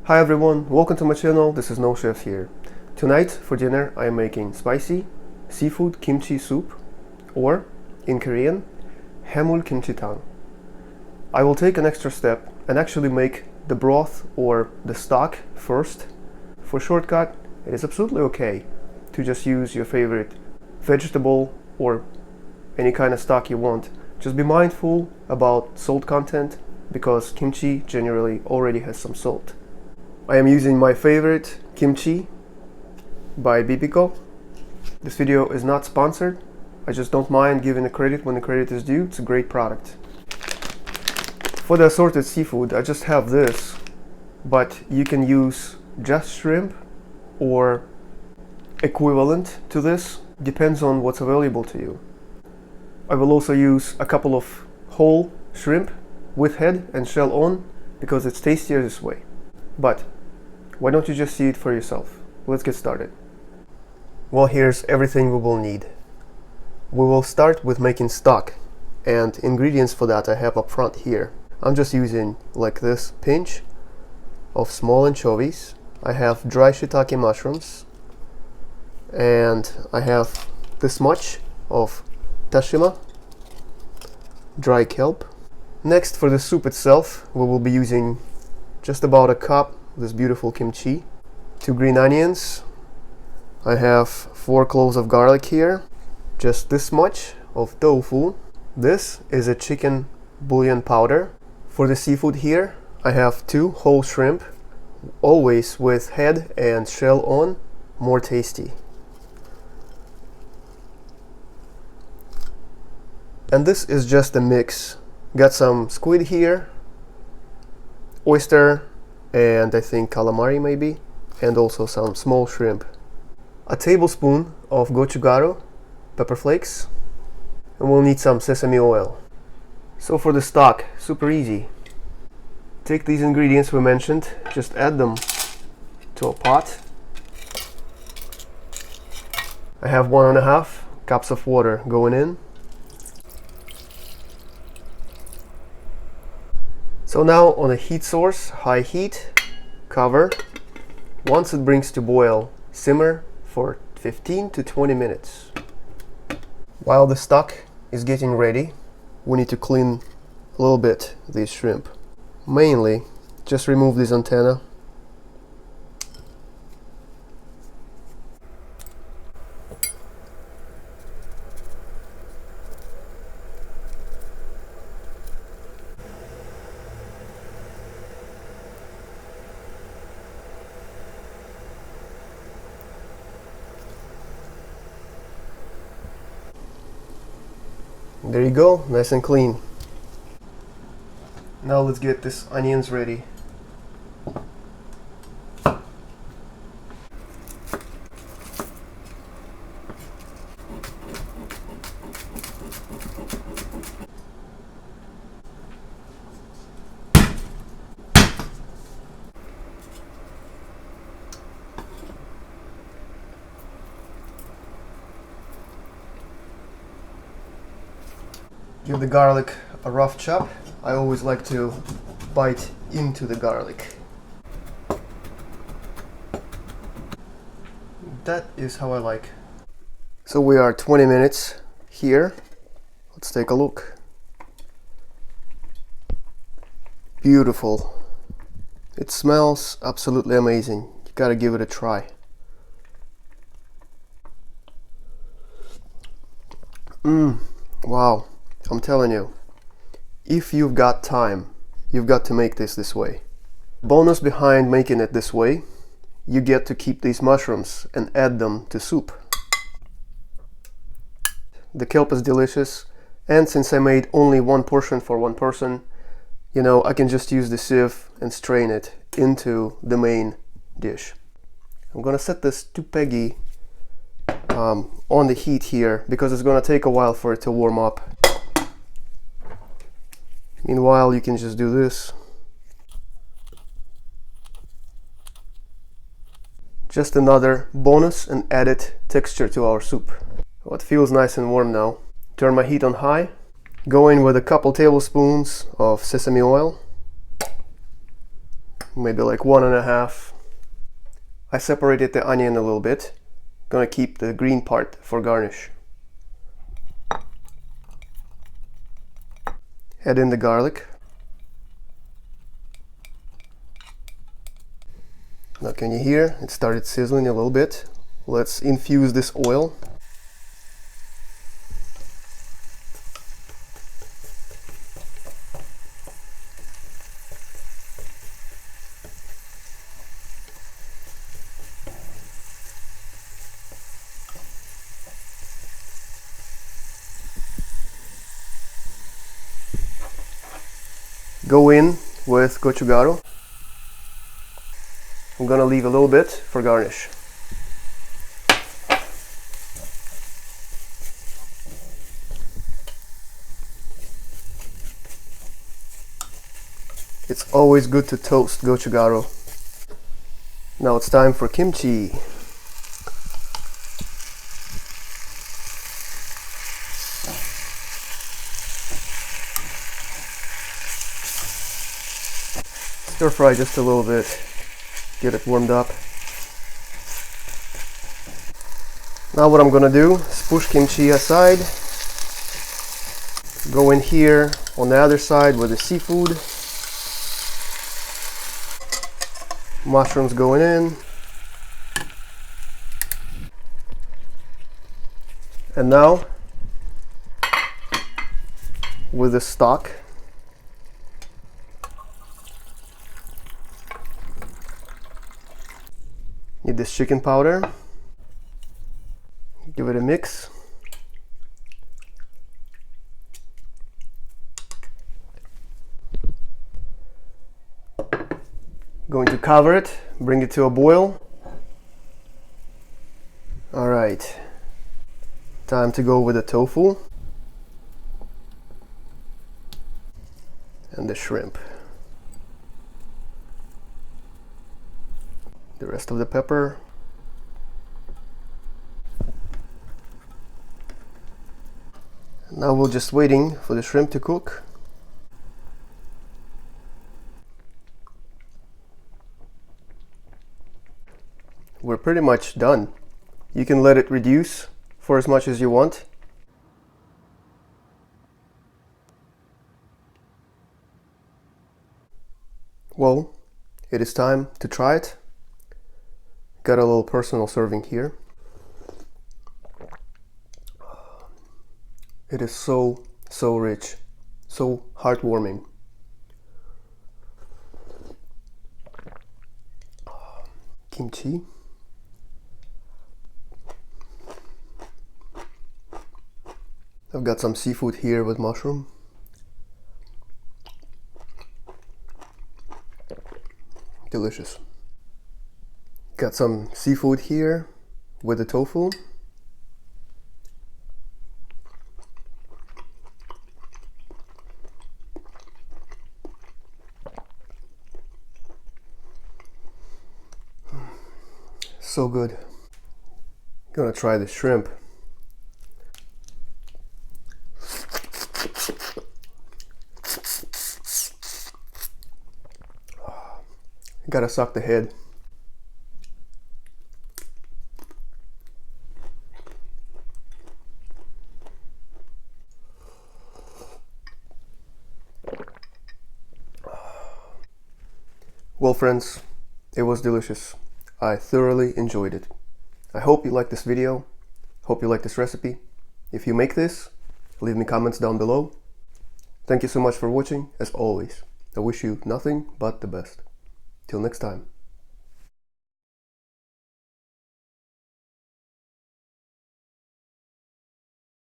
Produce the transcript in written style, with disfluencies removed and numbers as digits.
Hi everyone, welcome to my channel. This is No Chef here. Tonight for dinner I am making spicy seafood kimchi soup, or in Korean, 해물김치탕. I will take an extra step and actually make the broth or the stock first. For shortcut, it is absolutely okay to just use your favorite vegetable or any kind of stock you want. Just be mindful about salt content because kimchi generally already has some salt. I am using my favorite kimchi by Bibico. This video is not sponsored. I just don't mind giving the credit when the credit is due. It's a great product. For the assorted seafood, I just have this, but you can use just shrimp or equivalent to this. Depends on what's available to you. I will also use a couple of whole shrimp with head and shell on because it's tastier this way. But why don't you just see it for yourself? Let's get started. Well, here's everything we will need. We will start with making stock, and ingredients for that I have up front here. I'm just using like this pinch of small anchovies. I have dry shiitake mushrooms, and I have this much of Dashima dry kelp. Next, for the soup itself, we will be using just about a cup of this beautiful kimchi, 2 green onions. I have 4 cloves of garlic here, just this much of tofu. This is a chicken bouillon powder. For the seafood here, I have 2 whole shrimp, always with head and shell on, more tasty. And this is just a mix. Got some squid here, oyster, and I think calamari maybe, and also some small shrimp. A tablespoon of gochugaru, pepper flakes, and we'll need some sesame oil. So for the stock, super easy. Take these ingredients we mentioned, just add them to a pot. I have 1.5 cups of water going in. So now on a heat source, high heat, cover. Once it brings to boil, simmer for 15 to 20 minutes. While the stock is getting ready, we need to clean a little bit these shrimp. Mainly, just remove this antenna. There you go, nice and clean. Now let's get this onions ready. Give the garlic a rough chop. I always like to bite into the garlic. That is how I like. So we are 20 minutes here. Let's take a look. Beautiful. It smells absolutely amazing. You gotta give it a try. Wow. I'm telling you, if you've got time, you've got to make this way. Bonus behind making it this way, you get to keep these mushrooms and add them to soup. The kelp is delicious, and since I made only 1 portion for 1 person, you know, I can just use the sieve and strain it into the main dish. I'm gonna set this to Peggy on the heat here because it's gonna take a while for it to warm up. Meanwhile, you can just do this. Just another bonus and added texture to our soup. Well, it feels nice and warm now. Turn my heat on high. Go in with a couple tablespoons of sesame oil. maybe like 1.5. I separated the onion a little bit. Gonna keep the green part for garnish. Add in the garlic. Now can you hear? It started sizzling a little bit. Let's infuse this oil. Go in with gochujaro. I'm gonna leave a little bit for garnish. It's always good to toast gochujaro. Now it's time for kimchi. Stir fry just a little bit, get it warmed up. Now what I'm gonna do is push kimchi aside, go in here on the other side with the seafood, mushrooms going in, and now with the stock. Need this chicken powder. Give it a mix. Going to cover it, bring it to a boil. All right, time to go with the tofu and the shrimp. The rest of the pepper. Now we're just waiting for the shrimp to cook. We're pretty much done. You can let it reduce for as much as you want. Well, it is time to try it. Got a little personal serving here. It is so rich, so heartwarming. Kimchi. I've got some seafood here with mushroom. Delicious. Got some seafood here with the tofu. So good. Gonna try the shrimp. Gotta suck the head. Well friends, it was delicious. I thoroughly enjoyed it. I hope you liked this video. Hope you like this recipe. If you make this, leave me comments down below. Thank you so much for watching. As always, I wish you nothing but the best. Till next time.